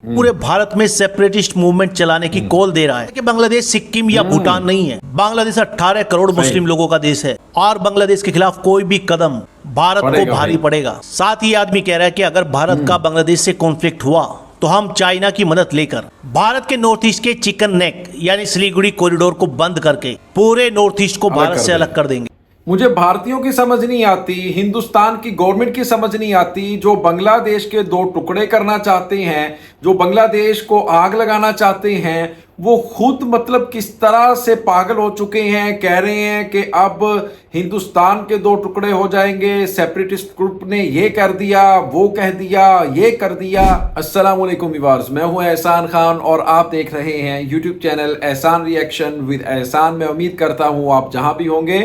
पूरे भारत में separatist movement चलाने की कॉल दे रहा है कि बांग्लादेश सिक्किम या भूटान नहीं है। बांग्लादेश 18 करोड़ मुस्लिम लोगों का देश है और बांग्लादेश के खिलाफ कोई भी कदम भारत को भारी पड़ेगा। साथ ही आदमी कह रहा है कि अगर भारत का बांग्लादेश से कॉन्फ्लिक्ट हुआ तो हम चाइना की मदद लेकर भारत के नॉर्थ ईस्ट के चिकन नेक यानी सिलीगुड़ी कॉरिडोर को बंद करके पूरे नॉर्थ ईस्ट को भारत से अलग कर देंगे। मुझे भारतीयों की समझ नहीं आती, हिंदुस्तान की गवर्नमेंट की समझ नहीं आती, जो बांग्लादेश के दो टुकड़े करना चाहते हैं, जो बांग्लादेश को आग लगाना चाहते हैं, वो खुद मतलब किस तरह से पागल हो चुके हैं। कह रहे हैं कि अब हिंदुस्तान के दो टुकड़े हो जाएंगे, सेपरेटिस्ट ग्रुप ने ये कर दिया, वो कह दिया, ये कर दिया। अस्सलाम वालेकुम व्यूअर्स, मैं हूं एहसान खान और आप देख रहे हैं यूट्यूब चैनल एहसान रिएक्शन विद एहसान। मैं उम्मीद करता हूं आप जहां भी होंगे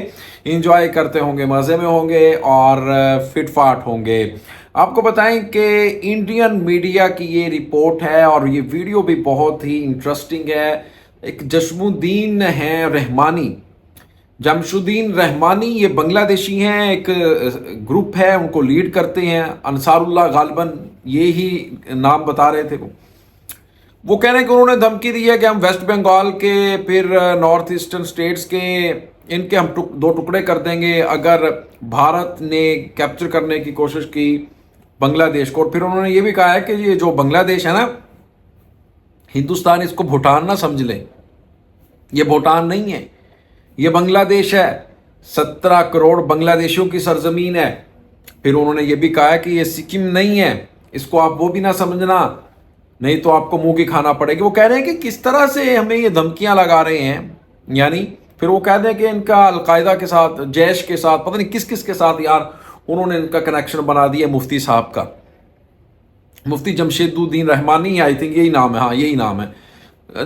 इंजॉय करते होंगे, मज़े में होंगे और फिटफाट होंगे। आपको बताएं कि इंडियन मीडिया की ये रिपोर्ट है और ये वीडियो भी बहुत ही इंटरेस्टिंग है। एक जशमुद्दीन है रहमानी, जमशुद्दीन रहमानी, ये बांग्लादेशी हैं, एक ग्रुप है, उनको लीड करते हैं अंसारुल्लाह, गालिबन ये ही नाम बता रहे थे। वो कह रहे हैं कि उन्होंने धमकी दी है कि हम वेस्ट बंगाल के फिर नॉर्थ ईस्टर्न स्टेट्स के इनके हम दो टुकड़े कर देंगे अगर भारत ने कैप्चर करने की कोशिश की बांग्लादेश को। और फिर उन्होंने ये भी कहा है कि ये जो बांग्लादेश है ना, हिंदुस्तान इसको भूटान ना समझ ले, ये भूटान नहीं है, ये बांग्लादेश है। 17 करोड़ बांग्लादेशियों की सरजमीन है। फिर उन्होंने ये भी कहा है कि ये सिक्किम नहीं है, इसको आप वो भी ना समझना, नहीं तो आपको मुंह की खाना पड़ेगी। वो कह रहे हैं कि किस तरह से हमें ये धमकियां लगा रहे हैं, यानी फिर वो कहते हैं कि इनका अलकायदा के साथ, जैश के साथ, पता नहीं किस किस के साथ यार उन्होंने इनका कनेक्शन बना दिया। मुफ्ती साहब का, मुफ्ती जमशेदुद्दीन रहमानी, आई थिंक यही नाम है, हाँ यही नाम है,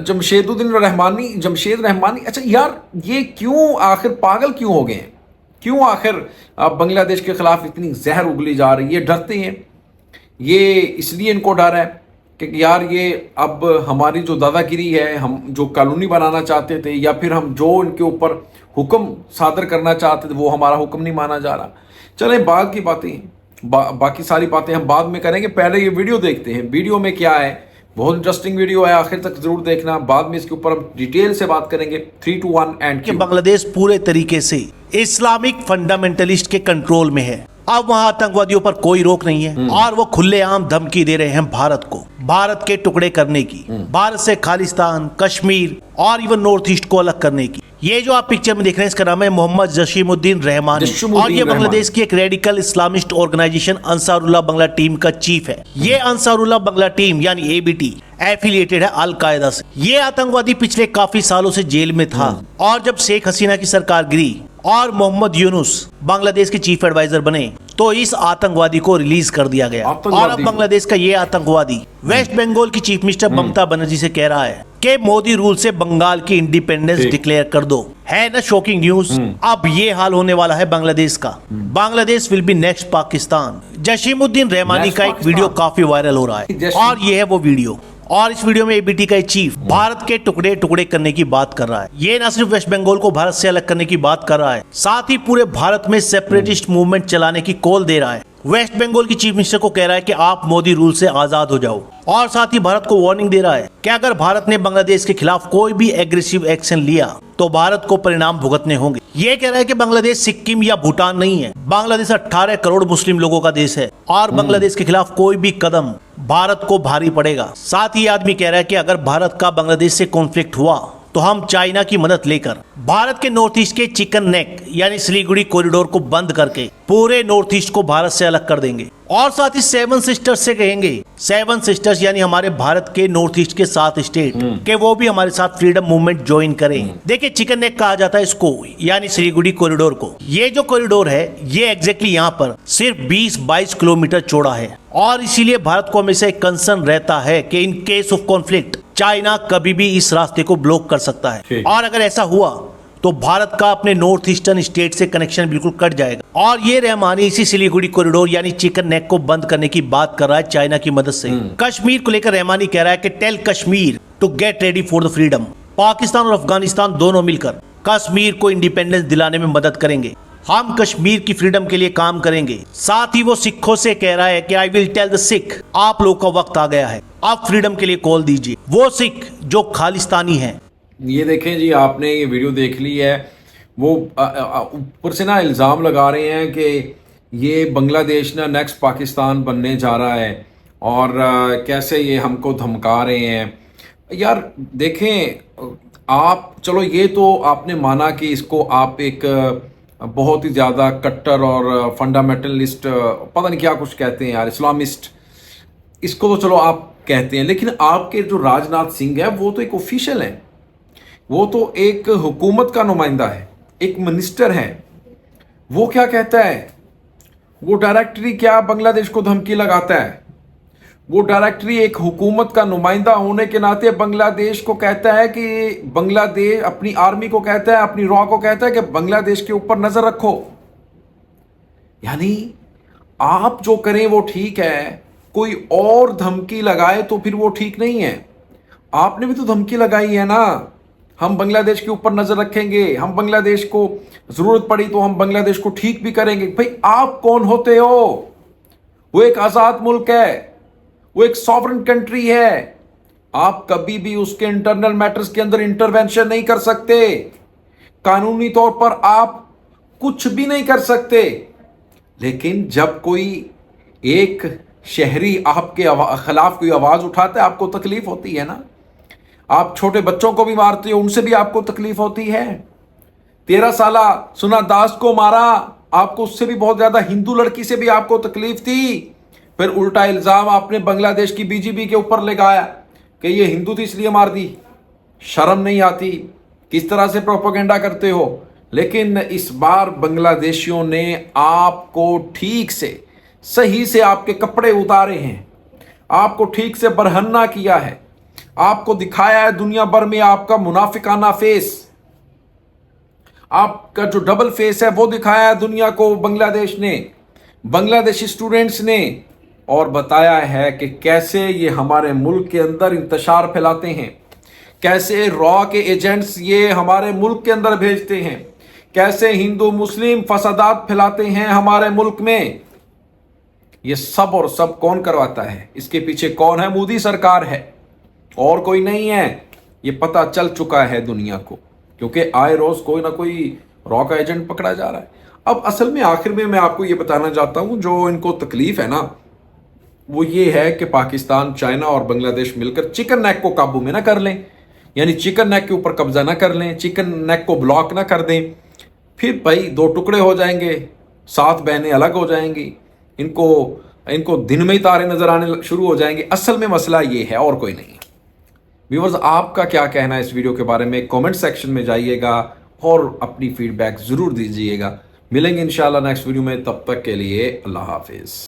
जमशेदुद्दीन रहमानी, जमशेद रहमानी। अच्छा यार, ये क्यों आखिर पागल क्यों हो गए हैं? क्यों आखिर बांग्लादेश के खिलाफ इतनी जहर उगली जा रही है? ये डरते हैं, ये इसलिए इनको डर है कि यार ये अब हमारी जो दादागिरी है, हम जो कॉलोनी बनाना चाहते थे या फिर हम जो इनके ऊपर हुक्म सादर करना चाहते थे वो हमारा हुक्म नहीं माना जा रहा। चलें बाद की बातें, बाकी सारी बातें हम बाद में करेंगे, पहले ये वीडियो देखते हैं। वीडियो में क्या है, बहुत इंटरेस्टिंग वीडियो है, आखिर तक जरूर देखना। बाद में इसके ऊपर हम डिटेल से बात करेंगे। 3, 2, 1 एंड। बांग्लादेश पूरे तरीके से इस्लामिक फंडामेंटलिस्ट के कंट्रोल में है। अब वहाँ आतंकवादियों पर कोई रोक नहीं है और वो खुलेआम धमकी दे रहे हैं भारत को, भारत के टुकड़े करने की, भारत से खालिस्तान, कश्मीर और इवन नॉर्थ ईस्ट को अलग करने की। ये जो आप पिक्चर में देख रहे हैं, इसका नाम है मोहम्मद जशीमुद्दीन रहमानी और ये बांग्लादेश की एक radical Islamist organization Ansarullah Bangla team का चीफ है। ये अंसारुल्लाह बांग्ला टीम यानी एबीटी एफिलिएटेड है अल कायदा से। ये आतंकवादी पिछले काफी सालों से जेल में था और जब शेख हसीना की सरकार गिरी और मोहम्मद यूनुस बांग्लादेश के चीफ एडवाइजर बने तो इस आतंकवादी को रिलीज कर दिया गया। और अब बांग्लादेश का ये आतंकवादी वेस्ट बंगाल की चीफ मिनिस्टर ममता बनर्जी से कह रहा है कि मोदी रूल से बंगाल की इंडिपेंडेंस डिक्लेयर कर दो। है ना शॉकिंग न्यूज? अब ये हाल होने वाला है बांग्लादेश का। Bangladesh will be next Pakistan. Jashimuddin Rahmani का एक वीडियो काफी वायरल हो रहा है और ये है वो वीडियो। और इस वीडियो में एबीटी का चीफ भारत के टुकड़े टुकड़े करने की बात कर रहा है। ये न सिर्फ वेस्ट बंगाल को भारत से अलग करने की बात कर रहा है, साथ ही पूरे भारत में सेपरेटिस्ट मूवमेंट चलाने की कॉल दे रहा है। वेस्ट बंगाल की चीफ मिनिस्टर को कह रहा है कि आप मोदी रूल से आजाद हो जाओ और साथ ही भारत को वार्निंग दे रहा है कि अगर भारत ने बांग्लादेश के खिलाफ कोई भी एग्रेसिव एक्शन लिया तो भारत को परिणाम भुगतने होंगे। ये कह रहा है कि बांग्लादेश सिक्किम या भूटान नहीं है। बांग्लादेश 18 करोड़ मुस्लिम लोगों का देश है और बांग्लादेश के खिलाफ कोई भी कदम भारत को भारी पड़ेगा। साथ ही आदमी कह रहा है कि अगर भारत का बांग्लादेश से कॉन्फ्लिक्ट हुआ तो हम चाइना की मदद लेकर भारत के नॉर्थ ईस्ट के चिकन नेक यानी सिलीगुड़ी कॉरिडोर को बंद करके पूरे नॉर्थ ईस्ट को भारत से अलग कर देंगे। और साथ ही 7 सिस्टर्स से कहेंगे, 7 सिस्टर्स यानी हमारे भारत के नॉर्थ ईस्ट के 7 स्टेट के वो भी हमारे साथ फ्रीडम मूवमेंट ज्वाइन करें। देखिए, चिकन नेक कहा जाता है इसको, यानी सिलीगुड़ी कॉरिडोर को। ये जो कॉरिडोर है ये एग्जैक्टली यहाँ पर सिर्फ 20-22 किलोमीटर चौड़ा है और इसीलिए भारत को हमेशा एक कंसर्न रहता है कि in case of conflict China कभी भी इस रास्ते को ब्लॉक कर सकता है और अगर ऐसा हुआ तो भारत का अपने नॉर्थ ईस्टर्न स्टेट से कनेक्शन बिल्कुल कट जाएगा। और ये रहमानी इसी सिलीगुड़ी कॉरिडोर यानी चिकन नेक को बंद करने की बात कर रहा है चाइना की मदद से। कश्मीर को लेकर रहमानी कह रहा है कि tell Kashmir to get ready for the freedom. Pakistan और अफगानिस्तान दोनों मिलकर कश्मीर को इंडिपेंडेंस दिलाने में मदद करेंगे। हम कश्मीर की फ्रीडम के लिए काम करेंगे। साथ ही वो सिखों से कह रहा है कि I will tell the Sikh, आप लोग का वक्त आ गया है, आप फ्रीडम के लिए कॉल दीजिए। वो सिख जो खालिस्तानी है। ये देखें जी, आपने ये वीडियो देख ली है। वो ऊपर से ना इल्ज़ाम लगा रहे हैं कि ये बांग्लादेश ना नेक्स्ट पाकिस्तान बनने जा रहा है और कैसे ये हमको धमका रहे हैं। यार देखें, आप चलो ये तो आपने माना कि इसको आप एक बहुत ही ज़्यादा कट्टर और फंडामेंटलिस्ट, पता नहीं क्या कुछ कहते हैं यार, इस्लामिस्ट, इसको तो चलो आप कहते हैं। लेकिन आपके जो राजनाथ सिंह है वो तो एक ऑफिशियल है, वो तो एक हुकूमत का नुमाइंदा है, एक मिनिस्टर है। वो क्या कहता है? वो डायरेक्टली क्या बांग्लादेश को धमकी लगाता है? वो डायरेक्टली एक हुकूमत का नुमाइंदा होने के नाते बांग्लादेश को कहता है कि बांग्लादेश अपनी आर्मी को कहता है, अपनी रॉ को कहता है कि बांग्लादेश के ऊपर नजर रखो। यानी आप जो करें वो ठीक है, कोई और धमकी लगाए तो फिर वो ठीक नहीं है। आपने भी तो धमकी लगाई है ना, हम बांग्लादेश के ऊपर नजर रखेंगे, हम बांग्लादेश को जरूरत पड़ी तो हम बांग्लादेश को ठीक भी करेंगे। भाई आप कौन होते हो? वो एक आजाद मुल्क है, वो एक सॉवरेन कंट्री है। आप कभी भी उसके इंटरनल मैटर्स के अंदर इंटरवेंशन नहीं कर सकते। कानूनी तौर पर आप कुछ भी नहीं कर सकते। लेकिन जब कोई एक शहरी आपके खिलाफ कोई आवाज उठाता है, आपको तकलीफ होती है ना। आप छोटे बच्चों को भी मारते हो, उनसे भी आपको तकलीफ होती है। 13 साला सुना दास को मारा, आपको उससे भी बहुत ज्यादा हिंदू लड़की से भी आपको तकलीफ थी। फिर उल्टा इल्जाम आपने बांग्लादेश की बीजेपी के ऊपर लगाया कि ये हिंदू थी इसलिए मार दी। शर्म नहीं आती? किस तरह से प्रोपेगेंडा करते हो। लेकिन इस बार बांग्लादेशियों ने आपको ठीक से सही से आपके कपड़े उतारे हैं, आपको ठीक से बरहन्ना किया है, आपको दिखाया है दुनिया भर में आपका मुनाफिकाना फेस, आपका जो डबल फेस है वो दिखाया है दुनिया को बांग्लादेश ने, बांग्लादेशी स्टूडेंट्स ने, और बताया है कि कैसे ये हमारे मुल्क के अंदर इंतशार फैलाते हैं, कैसे रॉ के एजेंट्स ये हमारे मुल्क के अंदर भेजते हैं, कैसे हिंदू मुस्लिम फसादात फैलाते हैं हमारे मुल्क में। ये सब और सब कौन करवाता है? इसके पीछे कौन है? मोदी सरकार है और कोई नहीं है। ये पता चल चुका है दुनिया को, क्योंकि आए रोज कोई ना कोई रॉ का एजेंट पकड़ा जा रहा है। अब असल में आखिर में मैं आपको ये बताना चाहता हूं, जो इनको तकलीफ है ना वो ये है कि पाकिस्तान, चाइना और बांग्लादेश मिलकर चिकन नेक को काबू में ना कर लें, यानी चिकन नेक के ऊपर कब्जा ना कर लें, चिकन नेक को ब्लॉक ना कर दें। फिर भाई दो टुकड़े हो जाएंगे, 7 बहनें अलग हो जाएंगी, इनको दिन में ही तारे नजर आने शुरू हो जाएंगे। असल में मसला ये है और कोई नहीं है। व्यूअर्स, आपका क्या कहना है इस वीडियो के बारे में? कमेंट सेक्शन में जाइएगा और अपनी फीडबैक जरूर दीजिएगा। मिलेंगे इंशाल्लाह नेक्स्ट वीडियो में, तब तक के लिए अल्लाह हाफिज।